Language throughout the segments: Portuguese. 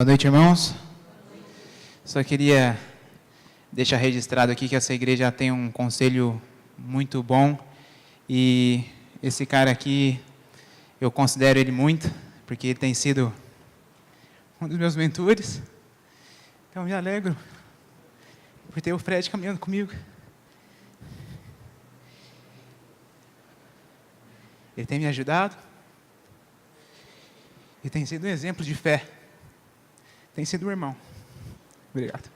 Boa noite, irmãos. Só queria deixar registrado aqui que essa igreja tem um conselho muito bom e esse cara aqui, eu considero ele muito, porque ele tem sido um dos meus mentores. Então, me alegro por ter o Fred caminhando comigo. Ele tem me ajudado e tem sido um exemplo de fé. Tem sido um irmão. Obrigado.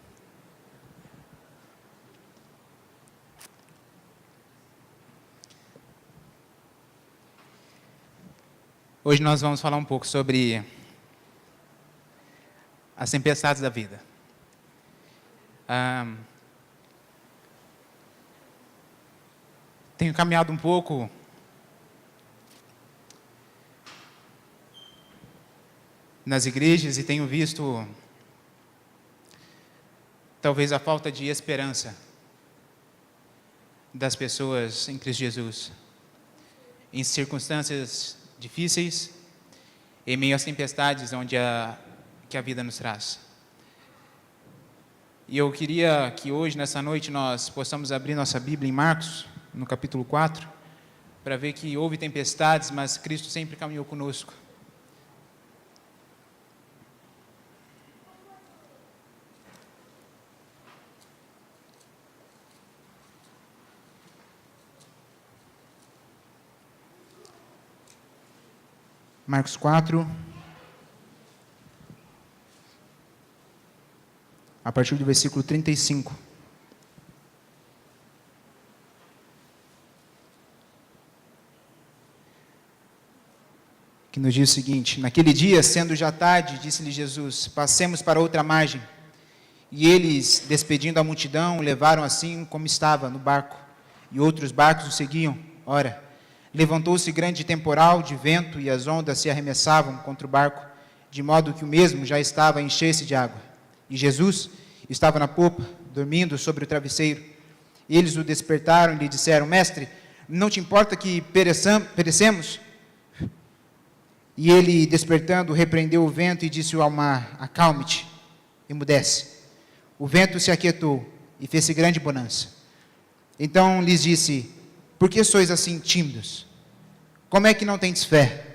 Hoje nós vamos falar um pouco sobre as tempestades da vida. Tenho caminhado um pouco nas igrejas e tenho visto talvez a falta de esperança das pessoas em Cristo Jesus, em circunstâncias difíceis, em meio às tempestades que a vida nos traz. E eu queria que hoje, nessa noite, nós possamos abrir nossa Bíblia em Marcos, no capítulo 4, para ver que houve tempestades, mas Cristo sempre caminhou conosco. Marcos 4, a partir do versículo 35. Que nos diz o seguinte: naquele dia, sendo já tarde, disse-lhe Jesus: passemos para outra margem. E eles, despedindo a multidão, o levaram assim como estava no barco, e outros barcos o seguiam. Ora, levantou-se grande temporal de vento e as ondas se arremessavam contra o barco, de modo que o mesmo já estava a encher-se de água. E Jesus estava na popa, dormindo sobre o travesseiro. Eles o despertaram e lhe disseram: Mestre, não te importa que perecemos? E ele, despertando, repreendeu o vento e disse ao mar: acalme-te, emudece. O vento se aquietou e fez-se grande bonança. Então lhes disse: por que sois assim tímidos? Como é que não tendes fé?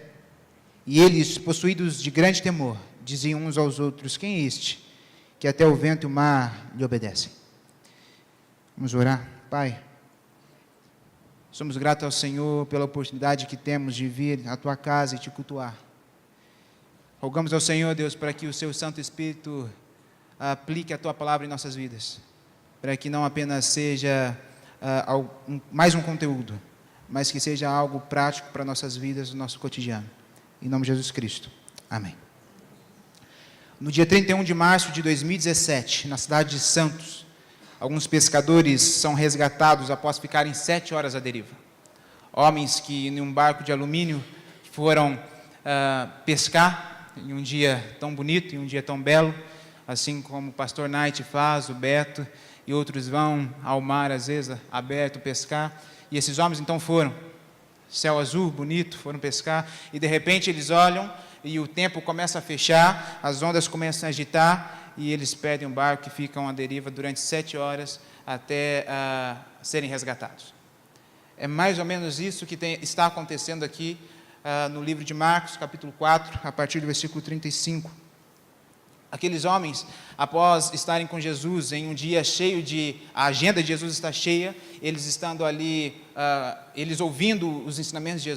E eles, possuídos de grande temor, diziam uns aos outros: quem é este, que até o vento e o mar lhe obedecem? Vamos orar. Pai, somos gratos ao Senhor pela oportunidade que temos de vir à Tua casa e Te cultuar. Rogamos ao Senhor, Deus, para que o Seu Santo Espírito aplique a Tua palavra em nossas vidas, para que não apenas seja mais um conteúdo, mas que seja algo prático para nossas vidas, no nosso cotidiano. Em nome de Jesus Cristo. Amém. No dia 31 de março de 2017, na cidade de Santos, alguns pescadores são resgatados após ficarem 7 horas à deriva. Homens que, em um barco de alumínio, foram pescar em um dia tão bonito, em um dia tão belo, assim como o pastor Knight faz, o Beto, e outros vão ao mar, às vezes, aberto, pescar. E esses homens, então, foram. Céu azul, bonito, foram pescar. E, de repente, eles olham e o tempo começa a fechar, as ondas começam a agitar e eles perdem o barco e ficam à deriva durante 7 horas até serem resgatados. É mais ou menos isso que está acontecendo aqui no livro de Marcos, capítulo 4, a partir do versículo 35. Aqueles homens, após estarem com Jesus em um dia cheio a agenda de Jesus está cheia, eles estando ali, eles ouvindo os ensinamentos de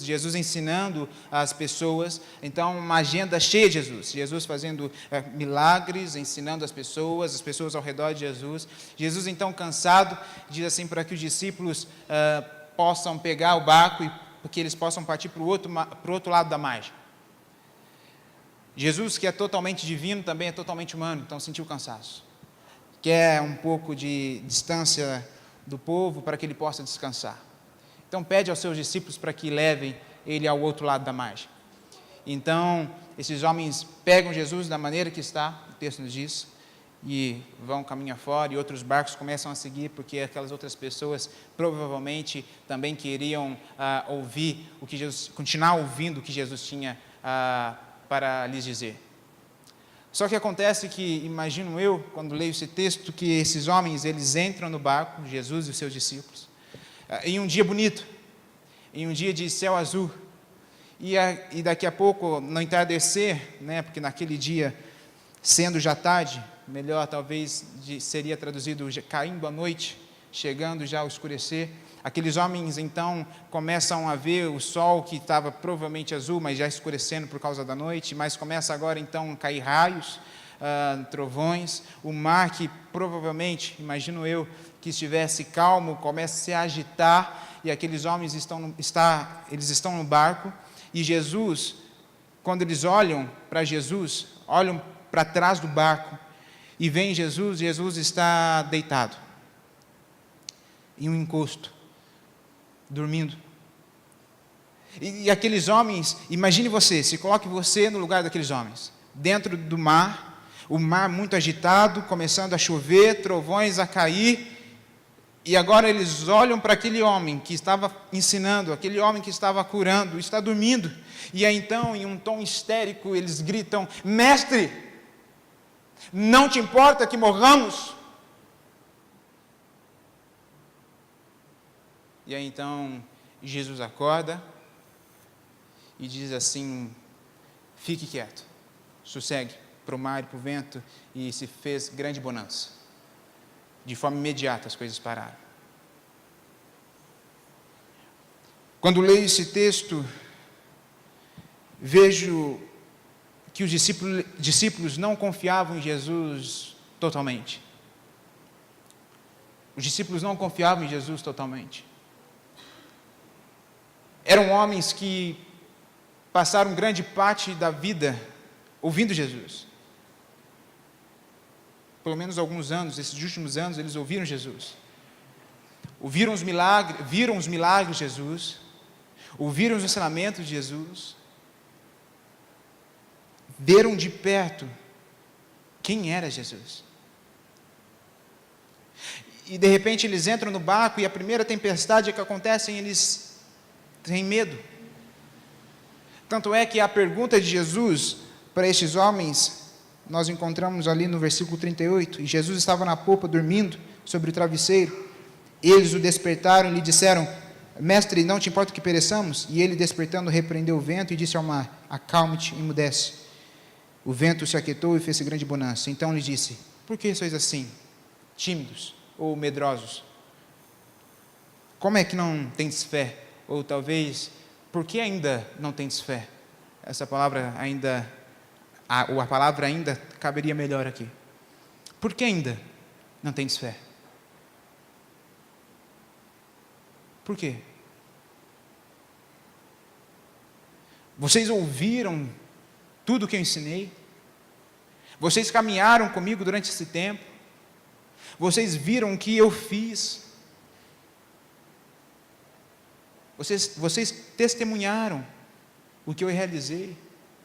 Jesus ensinando as pessoas, então uma agenda cheia de Jesus fazendo milagres, ensinando as pessoas ao redor de Jesus então cansado, diz assim para que os discípulos possam pegar o barco e que eles possam partir para o outro lado da margem. Jesus, que é totalmente divino, também é totalmente humano, então sentiu cansaço. Quer um pouco de distância do povo para que ele possa descansar. Então pede aos seus discípulos para que levem ele ao outro lado da margem. Então, esses homens pegam Jesus da maneira que está, o texto nos diz, e vão caminhar fora, e outros barcos começam a seguir, porque aquelas outras pessoas provavelmente também queriam ouvir o que Jesus, continuar ouvindo o que Jesus tinha para lhes dizer. Só que acontece que, imagino eu, quando leio esse texto, que esses homens, eles entram no barco, Jesus e os seus discípulos, em um dia bonito, em um dia de céu azul, e daqui a pouco, no entardecer, né, porque naquele dia, sendo já tarde, melhor talvez seria traduzido caindo a noite, chegando já ao escurecer, aqueles homens então começam a ver o sol que estava provavelmente azul, mas já escurecendo por causa da noite, mas começa agora então a cair raios, trovões, o mar que provavelmente, imagino eu, que estivesse calmo, começa a se agitar, e aqueles homens eles estão no barco, e Jesus, quando eles olham para Jesus, olham para trás do barco, e veem Jesus está deitado, em um encosto, dormindo. E aqueles homens, imagine você, se coloque você no lugar daqueles homens, dentro do mar, o mar muito agitado, começando a chover, trovões a cair, e agora eles olham para aquele homem que estava ensinando, aquele homem que estava curando, está dormindo, e aí então, em um tom histérico, eles gritam: mestre, não te importa que morramos? E aí então, Jesus acorda e diz assim: fique quieto, sossegue para o mar e para o vento, e se fez grande bonança. De forma imediata as coisas pararam. Quando leio esse texto, vejo que os discípulos não confiavam em Jesus totalmente. Os discípulos não confiavam em Jesus totalmente. Eram homens que passaram grande parte da vida ouvindo Jesus. Pelo menos alguns anos, esses últimos anos, eles ouviram Jesus. Viram os milagres de Jesus. Ouviram os ensinamentos de Jesus. Viram de perto quem era Jesus. E de repente eles entram no barco e a primeira tempestade que acontece, eles têm medo. Tanto é que a pergunta de Jesus para estes homens, nós encontramos ali no versículo 38, e Jesus estava na popa dormindo sobre o travesseiro. Eles o despertaram e lhe disseram: mestre, não te importa que pereçamos? E ele, despertando, repreendeu o vento e disse ao mar: acalme-te, emudece. O vento se aquietou e fez grande bonança. Então lhe disse: por que sois assim, tímidos ou medrosos? Como é que não tendes fé? Ou talvez, por que ainda não tendes fé? Essa palavra ainda, ou a palavra ainda caberia melhor aqui. Por que ainda não tendes fé? Por quê? Vocês ouviram tudo o que eu ensinei? Vocês caminharam comigo durante esse tempo? Vocês viram o que eu fiz? Vocês testemunharam o que eu realizei?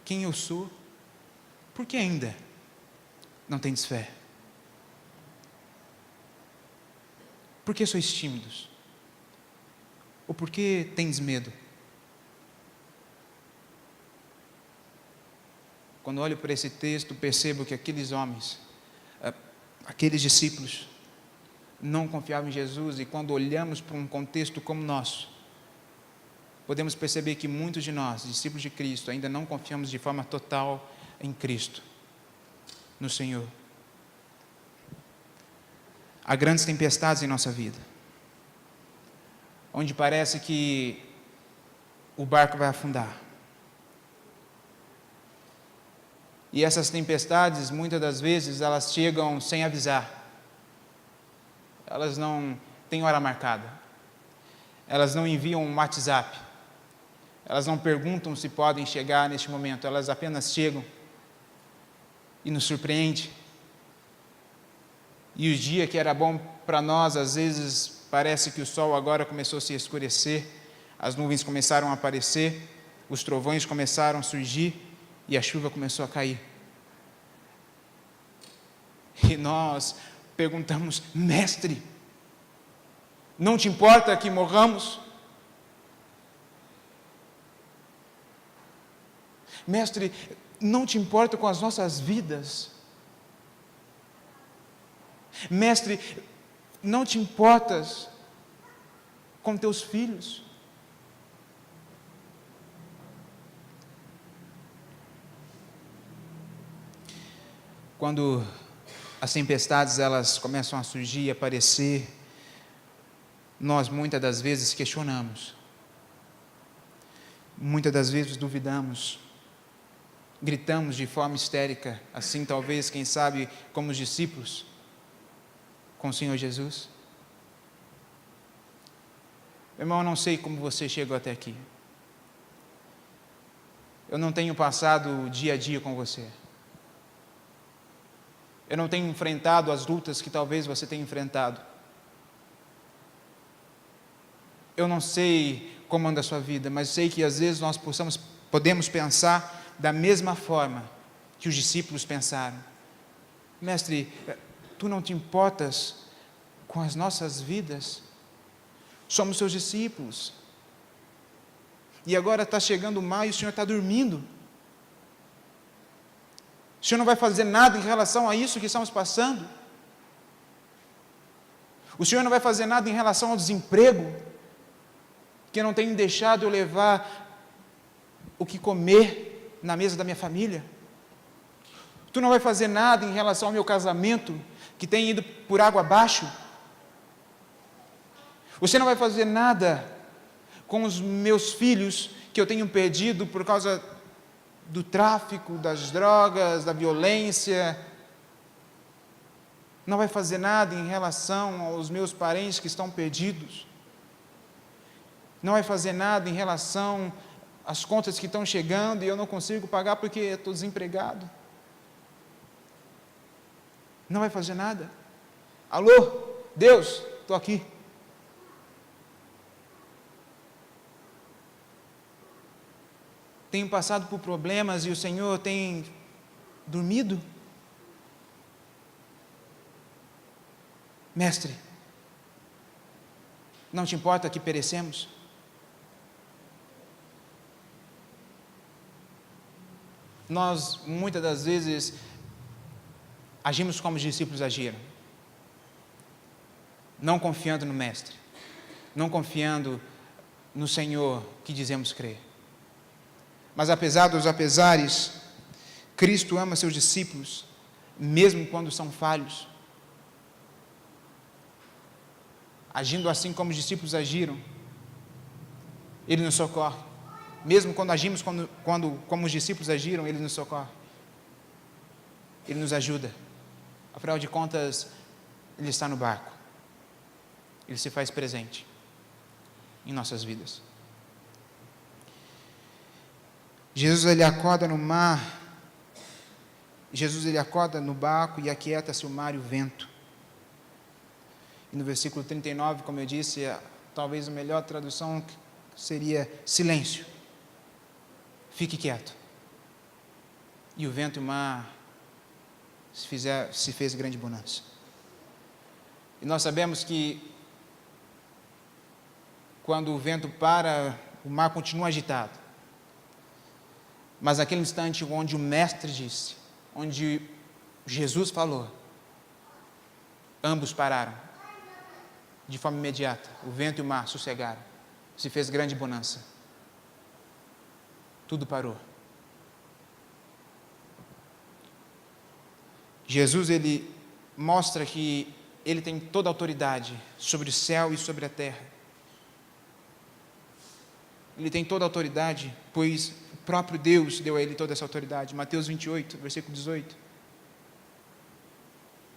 Quem eu sou? Por que ainda não tendes fé? Por que sois tímidos? Ou por que tens medo? Quando olho para esse texto, percebo que aqueles homens, aqueles discípulos, não confiavam em Jesus, e quando olhamos para um contexto como o nosso, podemos perceber que muitos de nós, discípulos de Cristo, ainda não confiamos de forma total em Cristo, no Senhor. Há grandes tempestades em nossa vida, onde parece que o barco vai afundar. E essas tempestades, muitas das vezes, elas chegam sem avisar. Elas não têm hora marcada. Elas não enviam um WhatsApp. Elas não perguntam se podem chegar neste momento. Elas apenas chegam e nos surpreendem. E o dia que era bom para nós, às vezes, parece que o sol agora começou a se escurecer, as nuvens começaram a aparecer, os trovões começaram a surgir e a chuva começou a cair. E nós perguntamos: mestre, não te importa que morramos? Mestre, não te importa com as nossas vidas? Mestre, não te importas com teus filhos? Quando as tempestades elas começam a surgir e aparecer, nós muitas das vezes questionamos, muitas das vezes duvidamos, gritamos de forma histérica, assim talvez, quem sabe, como os discípulos com o Senhor Jesus. Meu irmão, eu não sei como você chegou até aqui. Eu não tenho passado dia a dia com você. Eu não tenho enfrentado as lutas que talvez você tenha enfrentado. Eu não sei como anda a sua vida, mas sei que às vezes nós podemos pensar da mesma forma que os discípulos pensaram. Mestre, tu não te importas com as nossas vidas? Somos seus discípulos. E agora está chegando o mar e o Senhor está dormindo. O Senhor não vai fazer nada em relação a isso que estamos passando? O Senhor não vai fazer nada em relação ao desemprego, que não tem deixado eu levar o que comer na mesa da minha família? Tu não vai fazer nada em relação ao meu casamento, que tem ido por água abaixo? Você não vai fazer nada com os meus filhos, que eu tenho perdido por causa do tráfico, das drogas, da violência? Não vai fazer nada em relação aos meus parentes que estão perdidos? Não vai fazer nada em relação às contas que estão chegando e eu não consigo pagar porque estou desempregado? Não vai fazer nada? Alô, Deus, estou aqui. Tenho passado por problemas e o Senhor tem dormido? Mestre, não te importa que perecemos? Nós, muitas das vezes, agimos como os discípulos agiram, não confiando no Mestre, não confiando no Senhor que dizemos crer. Mas apesar dos apesares, Cristo ama seus discípulos, mesmo quando são falhos. Agindo assim como os discípulos agiram, Ele nos socorre. Mesmo quando agimos como os discípulos agiram, Ele nos socorre. Ele nos ajuda. Afinal de contas, Ele está no barco. Ele se faz presente em nossas vidas. Jesus, Ele acorda no mar. Jesus, Ele acorda no barco e aquieta-se o mar e o vento. E no versículo 39, como eu disse, talvez a melhor tradução seria silêncio. Fique quieto. E o vento e o mar se fez grande bonança. E nós sabemos que quando o vento para, o mar continua agitado. Mas naquele instante onde o Mestre disse, onde Jesus falou, ambos pararam. De forma imediata, o vento e o mar sossegaram. Se fez grande bonança. Tudo parou. Jesus, Ele mostra que Ele tem toda a autoridade sobre o céu e sobre a terra. Ele tem toda a autoridade, pois o próprio Deus deu a Ele toda essa autoridade. Mateus 28, versículo 18.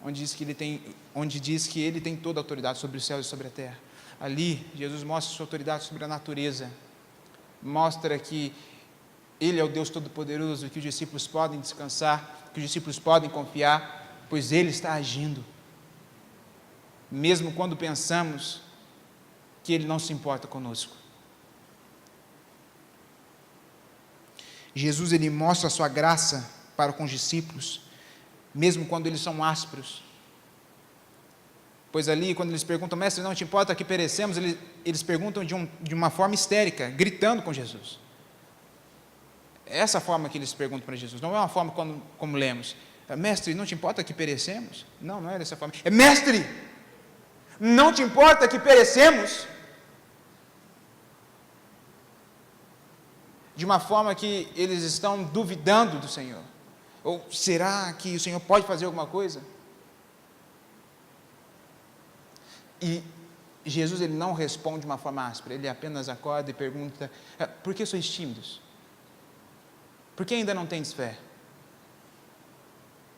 Onde diz que Ele tem toda a autoridade sobre o céu e sobre a terra. Ali, Jesus mostra sua autoridade sobre a natureza. Mostra que Ele é o Deus Todo-Poderoso, que os discípulos podem descansar, que os discípulos podem confiar, pois Ele está agindo. Mesmo quando pensamos que Ele não se importa conosco. Jesus, Ele mostra a sua graça para com os discípulos, mesmo quando eles são ásperos. Pois ali, quando eles perguntam, Mestre, não te importa que perecemos, eles perguntam de uma forma histérica, gritando com Jesus. É essa a forma que eles perguntam para Jesus. Não é uma forma como lemos. Mestre, não te importa que perecemos? Não, não é dessa forma. É mestre, não te importa que perecemos? De uma forma que eles estão duvidando do Senhor. Ou será que o Senhor pode fazer alguma coisa? E Jesus, ele não responde de uma forma áspera, ele apenas acorda e pergunta: por que sois tímidos? Por que ainda não tendes fé?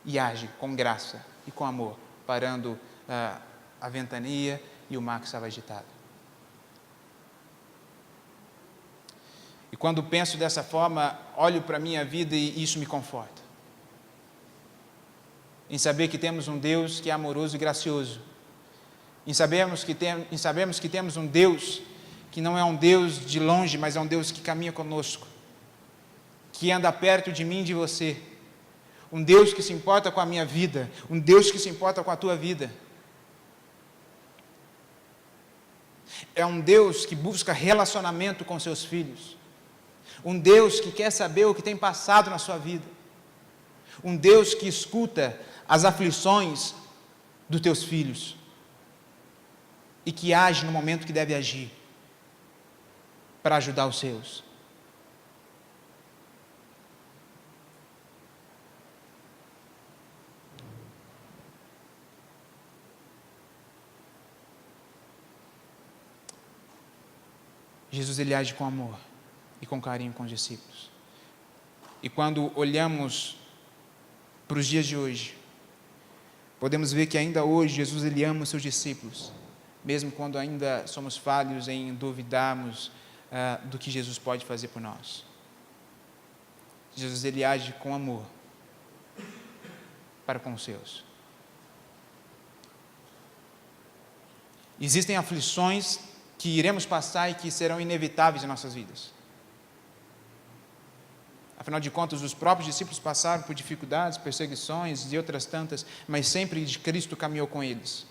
E age com graça e com amor, parando a ventania e o mar que estava agitado. E quando penso dessa forma, olho para a minha vida e isso me conforta. Em saber que temos um Deus que é amoroso e gracioso. Em sabermos que temos um Deus que não é um Deus de longe, mas é um Deus que caminha conosco. Que anda perto de mim e de você. Um Deus que se importa com a minha vida. Um Deus que se importa com a tua vida. É um Deus que busca relacionamento com seus filhos. Um Deus que quer saber o que tem passado na sua vida. Um Deus que escuta as aflições dos teus filhos. E que age no momento que deve agir. Para ajudar os seus. Jesus, ele age com amor e com carinho com os discípulos. E quando olhamos para os dias de hoje, podemos ver que ainda hoje Jesus, ele ama os seus discípulos, mesmo quando ainda somos falhos em duvidarmos do que Jesus pode fazer por nós. Jesus, ele age com amor para com os seus. Existem aflições que iremos passar e que serão inevitáveis em nossas vidas. Afinal de contas, os próprios discípulos passaram por dificuldades, perseguições e outras tantas, mas sempre Cristo caminhou com eles.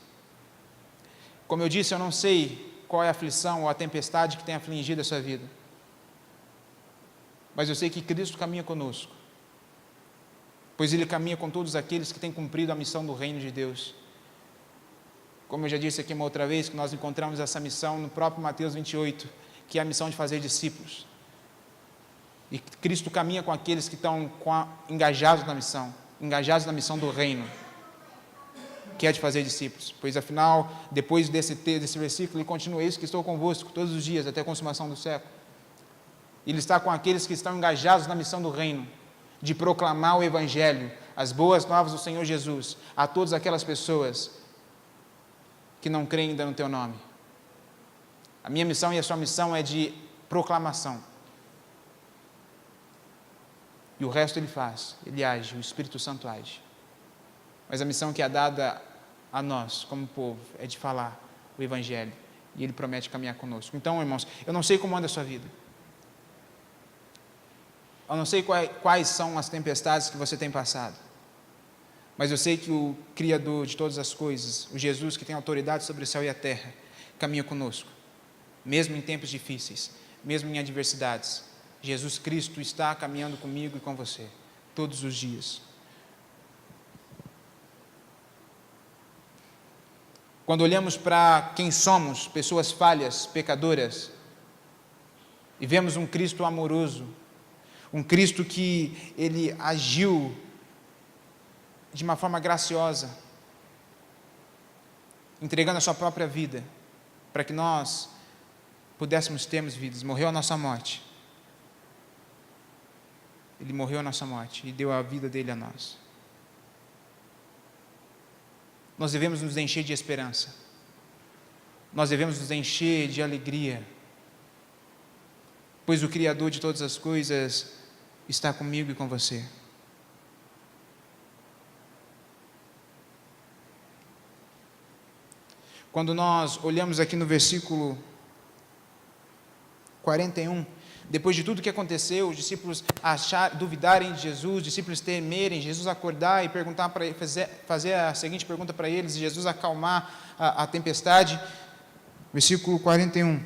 Como eu disse, eu não sei qual é a aflição ou a tempestade que tem afligido a sua vida, mas eu sei que Cristo caminha conosco, pois Ele caminha com todos aqueles que têm cumprido a missão do reino de Deus. Como eu já disse aqui uma outra vez, que nós encontramos essa missão no próprio Mateus 28, que é a missão de fazer discípulos. E Cristo caminha com aqueles que estão engajados na missão do reino, que é de fazer discípulos. Pois afinal, depois desse versículo, ele continua: eis que estou convosco todos os dias, até a consumação do século. Ele está com aqueles que estão engajados na missão do reino, de proclamar o Evangelho, as boas novas do Senhor Jesus, a todas aquelas pessoas que não creem ainda no teu nome. A minha missão e a sua missão é de proclamação. E o resto ele faz, ele age, o Espírito Santo age. Mas a missão que é dada a nós, como povo, é de falar o Evangelho. E ele promete caminhar conosco. Então, irmãos, eu não sei como anda a sua vida. Eu não sei quais são as tempestades que você tem passado. Mas eu sei que o Criador de todas as coisas, o Jesus que tem autoridade sobre o céu e a terra, caminha conosco, mesmo em tempos difíceis, mesmo em adversidades. Jesus Cristo está caminhando comigo e com você, todos os dias. Quando olhamos para quem somos, pessoas falhas, pecadoras, e vemos um Cristo amoroso, um Cristo que Ele agiu de uma forma graciosa, entregando a sua própria vida, para que nós pudéssemos termos vidas. Morreu a nossa morte. Ele morreu a nossa morte e deu a vida dele a nós. Nós devemos nos encher de esperança. Nós devemos nos encher de alegria, pois o Criador de todas as coisas está comigo e com você. Quando nós olhamos aqui no versículo 41, depois de tudo que aconteceu, os discípulos duvidarem de Jesus, os discípulos temerem, Jesus acordar e perguntar para ele, fazer a seguinte pergunta para eles, e Jesus acalmar a tempestade. Versículo 41.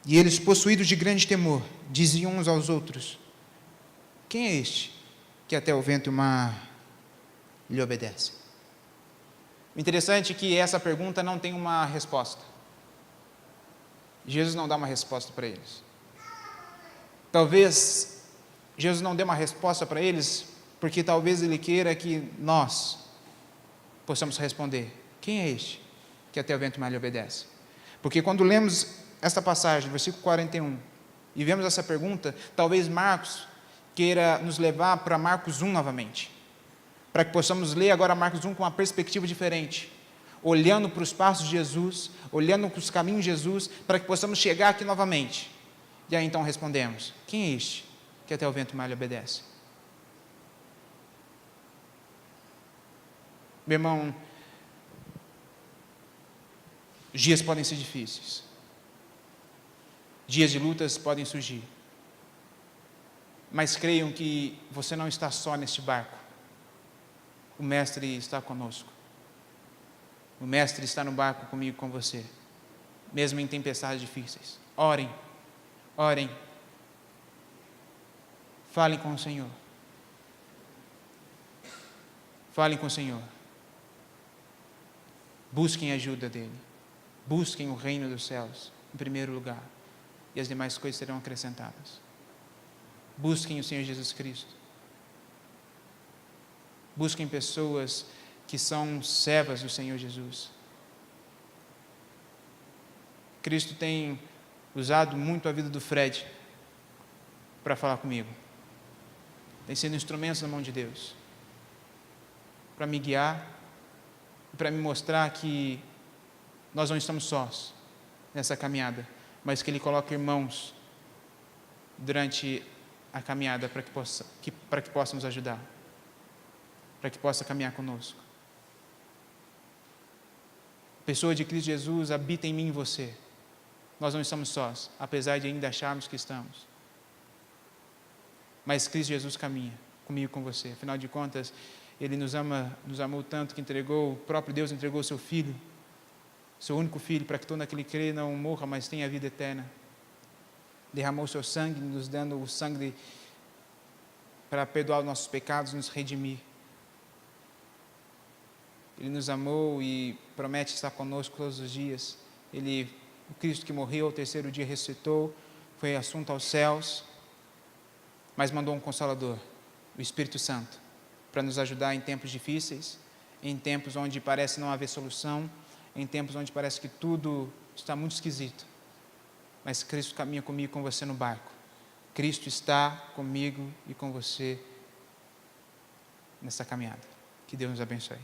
E eles, possuídos de grande temor, diziam uns aos outros: quem é este que até o vento e o mar lhe obedece? O interessante é que essa pergunta não tem uma resposta. Jesus não dá uma resposta para eles. Talvez Jesus não dê uma resposta para eles, porque talvez Ele queira que nós possamos responder: quem é este que até o vento e o mar lhe obedece? Porque quando lemos esta passagem, versículo 41, e vemos essa pergunta, talvez Marcos queira nos levar para Marcos 1 novamente, para que possamos ler agora Marcos 1 com uma perspectiva diferente, olhando para os passos de Jesus, olhando para os caminhos de Jesus, para que possamos chegar aqui novamente. E aí então respondemos: quem é este que até o vento e o mar lhe obedece? Meu irmão, os dias podem ser difíceis, dias de lutas podem surgir, mas creiam que você não está só neste barco. O Mestre está conosco. O Mestre está no barco comigo e com você, mesmo em tempestades difíceis. Orem, orem, falem com o Senhor. Falem com o Senhor. Busquem a ajuda dEle. Busquem o reino dos céus em primeiro lugar, e as demais coisas serão acrescentadas. Busquem o Senhor Jesus Cristo. Busquem pessoas que são servas do Senhor Jesus. Cristo tem usado muito a vida do Fred para falar comigo. Tem sido instrumentos na mão de Deus para me guiar e para me mostrar que nós não estamos sós nessa caminhada, mas que Ele coloca irmãos durante a caminhada para que possa nos ajudar, para que possa caminhar conosco. A pessoa de Cristo Jesus habita em mim e em você. Nós não estamos sós, apesar de ainda acharmos que estamos. Mas Cristo Jesus caminha comigo e com você. Afinal de contas, Ele nos amou tanto que o próprio Deus entregou o seu Filho, seu único Filho, para que todo aquele que crê não morra, mas tenha a vida eterna. Derramou o seu sangue, nos dando o sangue para perdoar os nossos pecados, nos redimir. Ele nos amou e promete estar conosco todos os dias. O Cristo que morreu, ao terceiro dia ressuscitou, foi assunto aos céus, mas mandou um Consolador, o Espírito Santo, para nos ajudar em tempos difíceis, em tempos onde parece não haver solução, em tempos onde parece que tudo está muito esquisito. Mas Cristo caminha comigo e com você no barco. Cristo está comigo e com você nessa caminhada. Que Deus nos abençoe.